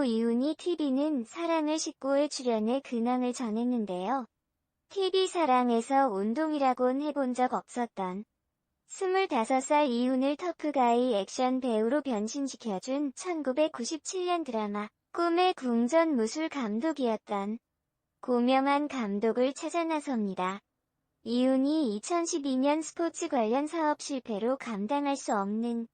배우 이훈이 TV는 사랑을 싣고의 출연에 근황을 전했는데요. TV 사랑에서 운동이라곤 해본 적 없었던 25살 이훈을 터프가이 액션 배우로 변신시켜준 1997년 드라마 꿈의 궁전 무술 감독이었던 고명한 감독을 찾아 나섭니다. 이훈이 2012년 스포츠 관련 사업 실패로 감당할 수 없는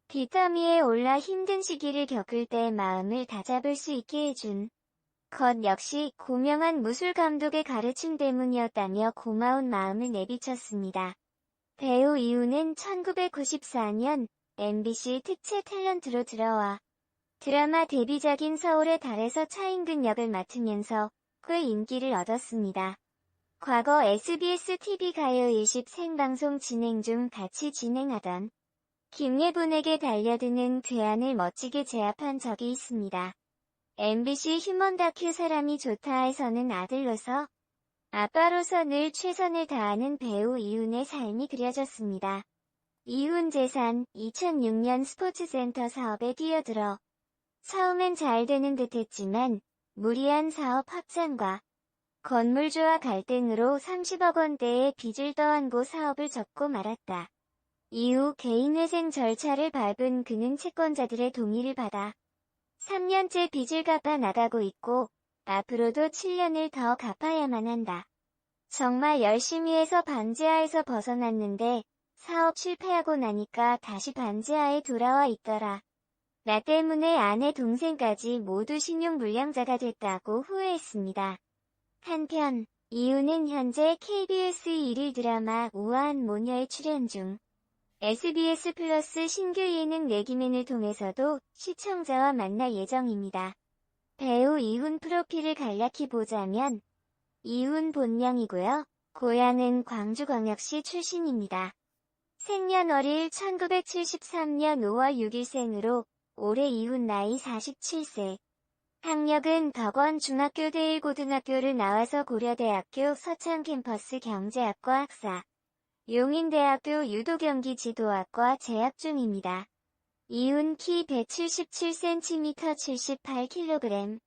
뒷더미에 올라 힘든 시기를 겪을 때 마음을 다잡을 수 있게 해준 것 역시 고명한 무술 감독의 가르침 때문이었다며 고마운 마음을 내비쳤습니다. 배우 이훈은 1994년 MBC 특채 탤런트로 들어와 드라마 데뷔작인 서울의 달에서 차인근 역을 맡으면서 꽤 인기를 얻었습니다. 과거 SBS TV 가요 20 생방송 진행 중 같이 진행하던 김예분에게 달려드는 괴한을 멋지게 제압한 적이 있습니다. MBC 휴먼 다큐 사람이 좋다에서는 아들로서 아빠로서 늘 최선을 다하는 배우 이훈의 삶이 그려졌습니다. 이훈 재산 2006년 스포츠센터 사업에 뛰어들어 처음엔 잘 되는 듯 했지만 무리한 사업 확장과 건물주와 갈등으로 30억 원대의 빚을 떠안고 사업을 접고 말았다. 이후 개인회생 절차를 밟은 그는 채권자들의 동의를 받아 3년째 빚을 갚아 나가고 있고 앞으로도 7년을 더 갚아야만 한다. 정말 열심히 해서 반지하에서 벗어났는데 사업 실패하고 나니까 다시 반지하에 돌아와 있더라. 나 때문에 아내 동생까지 모두 신용불량자가 됐다고 후회했습니다. 한편 이훈은 현재 KBS 1일 드라마 우아한 모녀에 출연 중 SBS 플러스 신규 예능 레기맨을 통해서도 시청자와 만날 예정입니다. 배우 이훈 프로필을 간략히 보자면 이훈 본명이고요. 고향은 광주광역시 출신입니다. 생년월일 1973년 5월 6일생으로 올해 이훈 나이 47세. 학력은 덕원 중학교 대1고등학교를 나와서 고려대학교 서창 캠퍼스 경제학과 학사, 용인대학교 유도경기 지도학과 재학 중입니다. 이훈 키 177cm 78kg.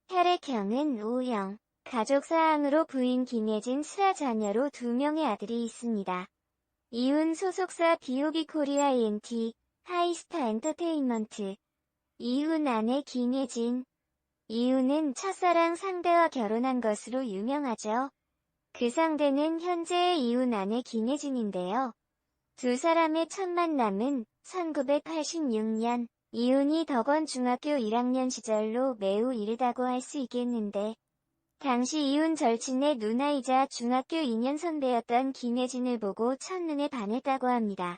혈액형은 O형. 가족사항으로 부인 김예진 슬아 자녀로 2명의 아들이 있습니다. 이훈 소속사 BOB 코리아 ENT, 하이스타 엔터테인먼트. 이훈 아내 김예진. 이훈은 첫사랑 상대와 결혼한 것으로 유명하죠. 그 상대는 현재의 이훈 아내 김예진인데요. 두 사람의 첫 만남은 1986년 이훈이 덕원 중학교 1학년 시절로 매우 이르다고 할 수 있겠는데 당시 이훈 절친의 누나이자 중학교 2년 선배였던 김예진을 보고 첫눈에 반했다고 합니다.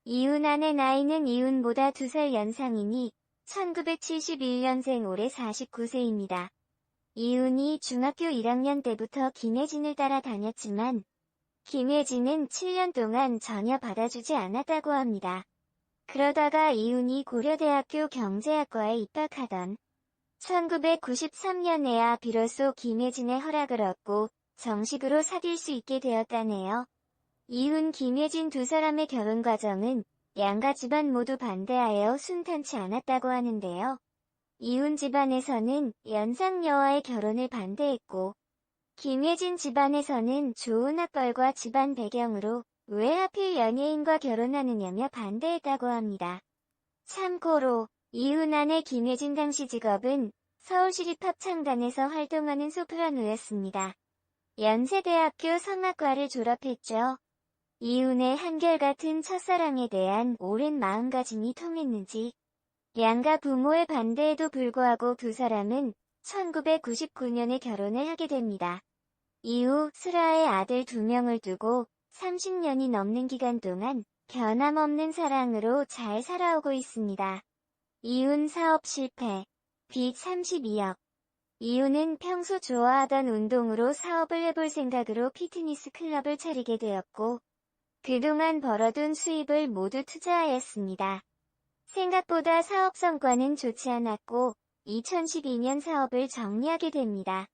이훈 아내 나이는 이훈보다 2살 연상이니 1971년생 올해 49세입니다. 이훈이 중학교 1학년 때부터 김예진을 따라 다녔지만 김예진은 7년 동안 전혀 받아주지 않았다고 합니다. 그러다가 이훈이 고려대학교 경제학과에 입학하던 1993년에야 비로소 김예진의 허락을 얻고 정식으로 사귈 수 있게 되었다네요. 이훈 김예진 두 사람의 결혼 과정은 양가 집안 모두 반대하여 순탄치 않았다고 하는데요. 이훈 집안에서는 연상녀와의 결혼을 반대했고 김예진 집안에서는 좋은 학벌과 집안 배경으로 왜 하필 연예인과 결혼하느냐며 반대했다고 합니다. 참고로 이훈 아내 김예진 당시 직업은 서울시립합창단에서 활동하는 소프라노였습니다. 연세대학교 성악과를 졸업했죠. 이훈의 한결같은 첫사랑에 대한 오랜 마음가짐이 통했는지 양가 부모의 반대에도 불구하고 두 사람은 1999년에 결혼을 하게 됩니다. 이후 슬아의 아들 2명을 두고 30년이 넘는 기간 동안 변함없는 사랑으로 잘 살아오고 있습니다. 이훈 사업 실패, 빚 32억. 이훈은 평소 좋아하던 운동으로 사업을 해볼 생각으로 피트니스 클럽을 차리게 되었고 그동안 벌어둔 수입을 모두 투자하였습니다. 생각보다 사업 성과는 좋지 않았고 2012년 사업을 정리하게 됩니다.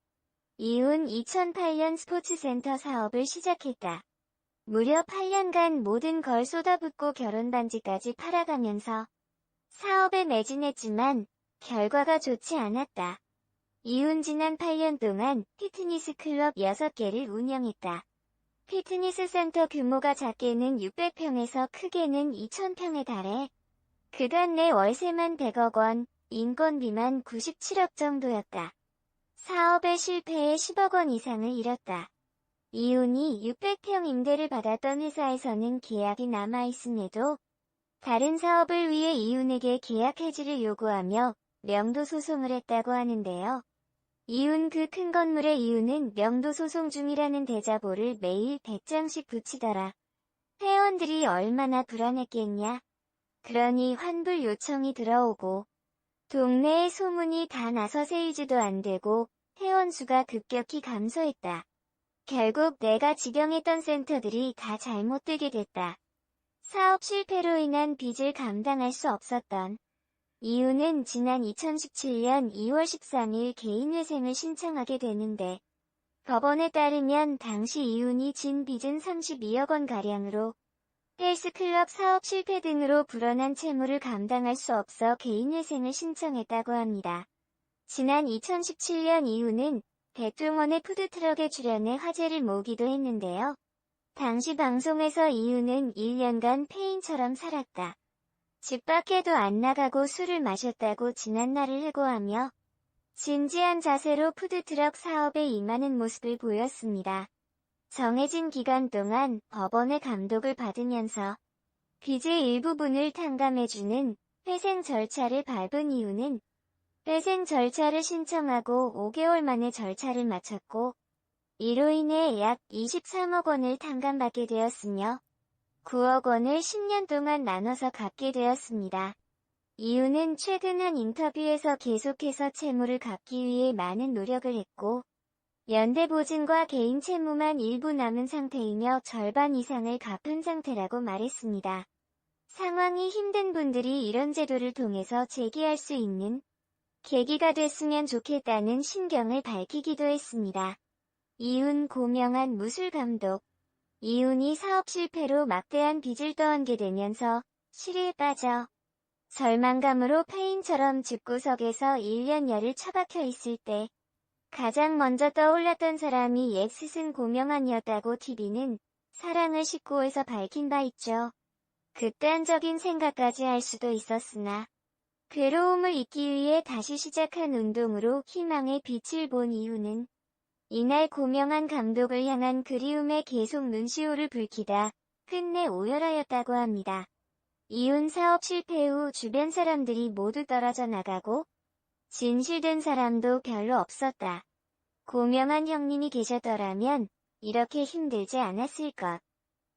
이훈 2008년 스포츠센터 사업을 시작했다. 무려 8년간 모든 걸 쏟아붓고 결혼 반지까지 팔아가면서 사업에 매진했지만 결과가 좋지 않았다. 이훈 지난 8년 동안 피트니스 클럽 6개를 운영했다. 피트니스 센터 규모가 작게는 600평에서 크게는 2000평에 달해 그간 내 월세만 100억 원, 인건비만 97억 정도였다. 사업의 실패에 10억 원 이상을 잃었다. 이훈이 600평 임대를 받았던 회사에서는 계약이 남아있음에도 다른 사업을 위해 이훈에게 계약 해지를 요구하며 명도 소송을 했다고 하는데요. 이훈 그 큰 건물에 이훈은 명도 소송 중이라는 대자보를 매일 100장씩 붙이더라. 회원들이 얼마나 불안했겠냐. 그러니 환불 요청이 들어오고 동네에 소문이 다 나서 세이즈도 안 되고 회원 수가 급격히 감소했다. 결국 내가 직영했던 센터들이 다 잘못되게 됐다. 사업 실패로 인한 빚을 감당할 수 없었던 이유는 지난 2017년 2월 13일 개인회생을 신청하게 되는데 법원에 따르면 당시 이윤이 진 빚은 32억 원가량으로 헬스클럽 사업 실패 등으로 불어난 채무를 감당할 수 없어 개인회생을 신청했다고 합니다. 지난 2017년 이유는 백종원의 푸드트럭에 출연해 화제를 모으기도 했는데요. 당시 방송에서 이유는 1년간 폐인처럼 살았다. 집 밖에도 안 나가고 술을 마셨다고 지난날을 회고하며 진지한 자세로 푸드트럭 사업에 임하는 모습을 보였습니다. 정해진 기간 동안 법원의 감독을 받으면서 빚의 일부분을 탕감해주는 회생 절차를 밟은 이유는 회생 절차를 신청하고 5개월 만에 절차를 마쳤고 이로 인해 약 23억 원을 탕감받게 되었으며 9억 원을 10년 동안 나눠서 갚게 되었습니다. 이유는 최근 한 인터뷰에서 계속해서 채무를 갚기 위해 많은 노력을 했고 연대보증과 개인 채무만 일부 남은 상태이며 절반 이상을 갚은 상태라고 말했습니다. 상황이 힘든 분들이 이런 제도를 통해서 재기할 수 있는 계기가 됐으면 좋겠다는 심경을 밝히기도 했습니다. 이훈 고명한 무술감독. 이훈이 사업 실패로 막대한 빚을 떠안게 되면서 실의에 빠져 절망감으로 폐인처럼 집구석에서 1년 열을 처박혀 있을 때 가장 먼저 떠올랐던 사람이 옛 스승 고명한이었다고 TV는 사랑을 19에서 밝힌 바 있죠. 극단적인 생각까지 할 수도 있었으나 괴로움을 잊기 위해 다시 시작한 운동으로 희망의 빛을 본 이유는 이날 고명한 감독을 향한 그리움에 계속 눈시울을 붉히다 끝내 오열하였다고 합니다. 이훈 사업 실패 후 주변 사람들이 모두 떨어져 나가고 진실된 사람도 별로 없었다. 고명한 형님이 계셨더라면 이렇게 힘들지 않았을 것.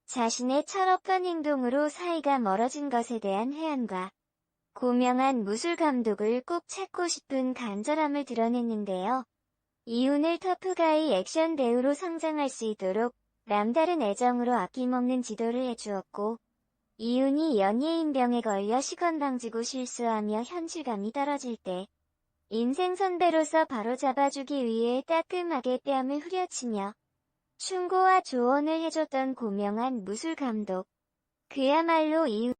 자신의 철없던 행동으로 사이가 멀어진 것에 대한 회한과 고명한 무술감독을 꼭 찾고 싶은 간절함을 드러냈는데요. 이훈을 터프가이 액션 배우로 성장할 수 있도록 남다른 애정으로 아낌없는 지도를 해주었고 이훈이 연예인병에 걸려 시건방지고 실수하며 현실감이 떨어질 때 인생 선배로서 바로 잡아주기 위해 따끔하게 뺨을 후려치며 충고와 조언을 해줬던 고명한 무술감독. 그야말로 이훈